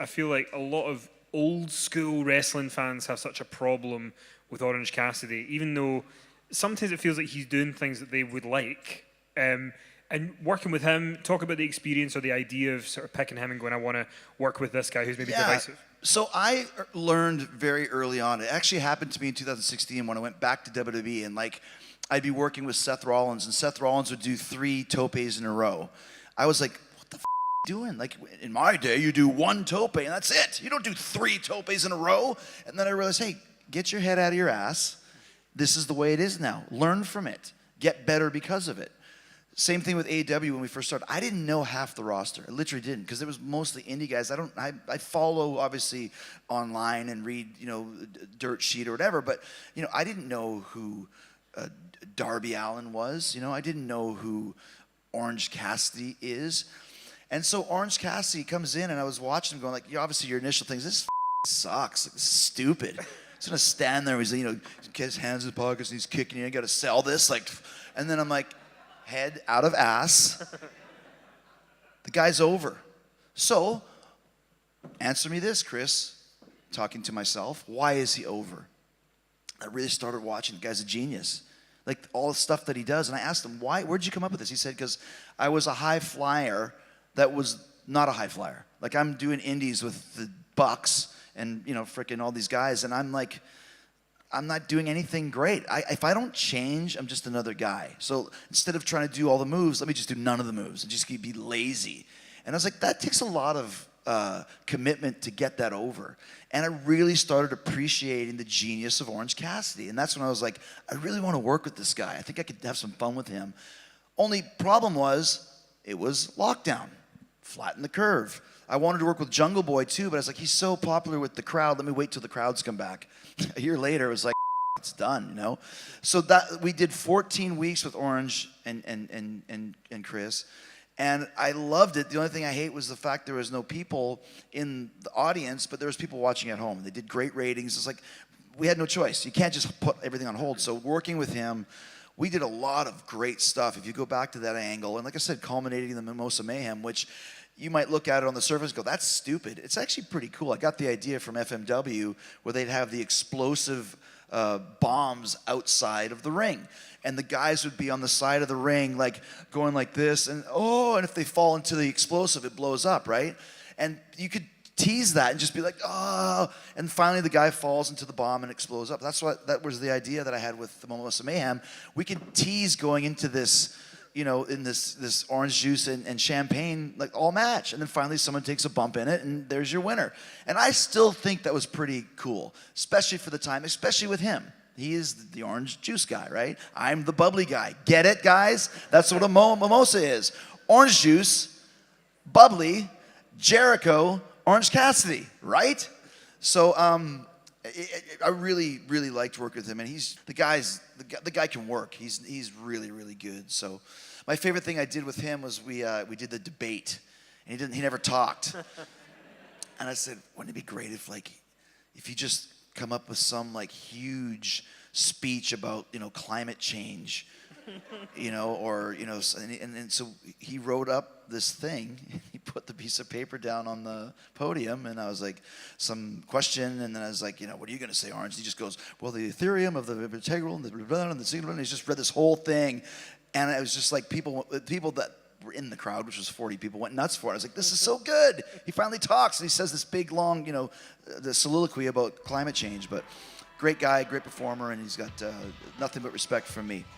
I feel like a lot of old school wrestling fans have such a problem with Orange Cassidy, even though sometimes it feels like he's doing things that they would like. And working with him, talk about the experience or the idea of sort of picking him and going, I want to work with this guy who's maybe divisive. So I learned very early on. It actually happened to me in 2016 when I went back to WWE, and like I'd be working with Seth Rollins, and Seth Rollins would do 3 topes in a row. I was like, what the f*** are you doing? Like in my day, you do 1 tope and that's it. You don't do 3 topes in a row. And then I realized, hey, get your head out of your ass. This is the way it is now. Learn from it. Get better because of it. Same thing with AEW when we first started. I didn't know half the roster. I literally didn't, because it was mostly indie guys. I follow obviously online and read, Dirt Sheet or whatever, but I didn't know who Darby Allin was. I didn't know who Orange Cassidy is. And so Orange Cassidy comes in, and I was watching him going like, obviously your initial things, this sucks. Like, this is stupid. He's gonna stand there. He's get his hands in his pockets and he's kicking. I got to sell this, and then I'm like, head out of ass. The guy's over. So, answer me this, Chris. Talking to myself, why is he over? I really started watching. The guy's a genius. Like all the stuff that he does. And I asked him, why? Where'd you come up with this? He said, because I was a high flyer that was not a high flyer. Like I'm doing indies with the Bucks and freaking all these guys, and I'm like, I'm not doing anything great. If I don't change, I'm just another guy. So instead of trying to do all the moves, let me just do none of the moves and just be lazy. And I was like, that takes a lot of commitment to get that over. And I really started appreciating the genius of Orange Cassidy. And that's when I was like, I really want to work with this guy. I think I could have some fun with him. Only problem was, it was lockdown. Flatten the curve. I wanted to work with Jungle Boy too, but I was like, he's so popular with the crowd. Let me wait till the crowds come back. A year later, it was like, it's done, So that we did 14 weeks with Orange and Chris, and I loved it. The only thing I hate was the fact there was no people in the audience, but there was people watching at home. They did great ratings. It's like we had no choice. You can't just put everything on hold. So working with him, we did a lot of great stuff. If you go back to that angle, and like I said, culminating in the Mimosa Mayhem, which you might look at it on the surface and go, that's stupid. It's actually pretty cool. I got the idea from FMW where they'd have the explosive bombs outside of the ring. And the guys would be on the side of the ring, like going like this. And if they fall into the explosive, it blows up, right? And you could tease that and just be like, oh. And finally the guy falls into the bomb and explodes up. That was the idea that I had with the Mimosa Mayhem. We could tease going into this, in this orange juice and champagne, like all match. And then finally someone takes a bump in it and there's your winner. And I still think that was pretty cool, especially for the time, especially with him. He is the orange juice guy, right? I'm the bubbly guy. Get it, guys? That's what a mimosa is. Orange juice, bubbly, Jericho, Orange Cassidy, right? So I really, really liked working with him, and the guy can work. He's really, really good. So my favorite thing I did with him was we did the debate, and he never talked. And I said, wouldn't it be great if you just come up with some huge speech about climate change, and so he wrote up this thing. He put the piece of paper down on the podium, and I was like, some question, and then I was like, what are you going to say, Orange? And he just goes, well, the Ethereum of the integral and the blah, and the single, and he just read this whole thing, and it was just like people that were in the crowd, which was 40 people, went nuts for it. I was like, this is so good. He finally talks, and he says this big, long, the soliloquy about climate change, but great guy, great performer, and he's got nothing but respect from me.